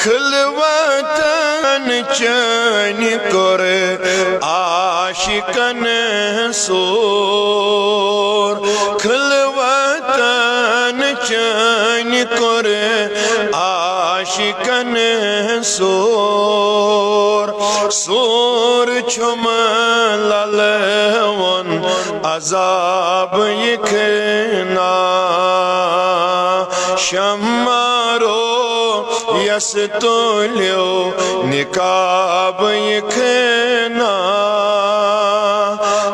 खिलवतन चैन करे आशिकन सोर खिलवतन चैन करे आशिकन सोर सोर छुम ललवन अजाब यखना शम्मारो यस तोल्यो निकाब यखना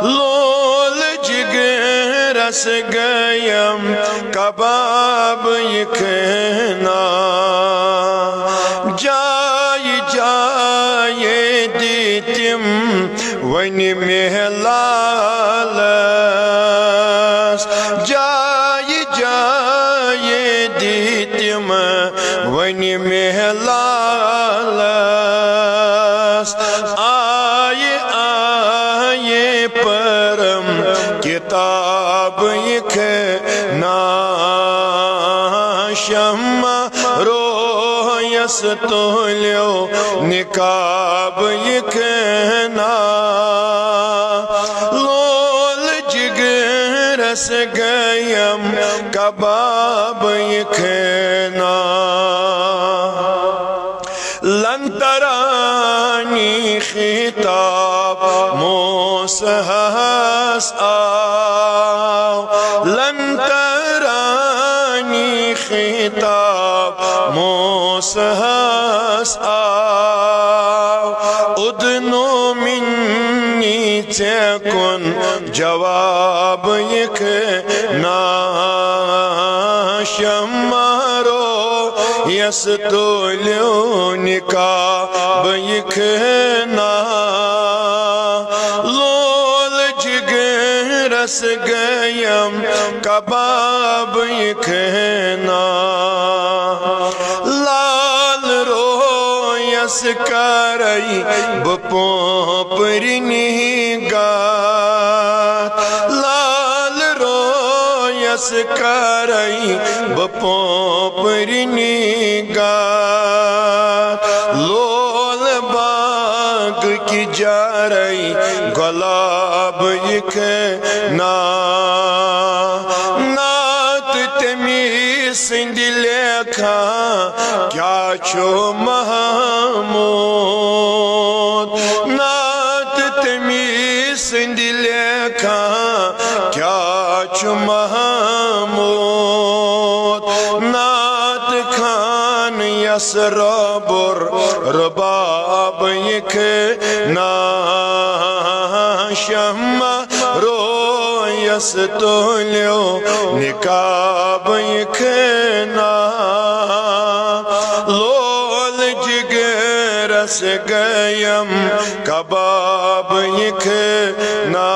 लोल जिगरस गयम कबाब यखना जाय जाय दितिम वन महलालस जाय जाय दितिम वन महलालस आये आये परम किताब यखना शम्मा रोयस तोल्यो निकाब यखना लोल जिगरस गयम कबाब यखना लंतरानी खिताब मोसहस आओ लंतरानी खिताब मोसहस आओ उदनो मिन्नी तेकुन जवाब यखना शम्मारो यस तोल्यो निकाब यखना लोल जिगरस गयम कबाब यखना लाल रोयस करई बपोपरिनी गात लाल रोयस करई बपोपरिनी गात लोल बाग की जारई गुलाब यखना नात तमी सिंध लेखा क्या छो महमूद नात तमी सिंध लेखा क्या छो महमूद नात खान यस रबुर रबाब यखना शम्मा रोयस तोल्यो निकाब यखना लोल जिगरस गयम कबाब यखना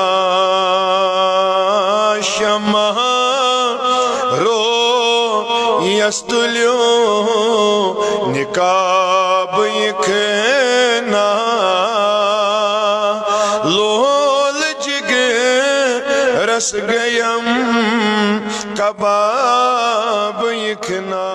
शम्मा रोयस तोल्यो निकाब यखना लोल जिगरस गयम कबाब यखना।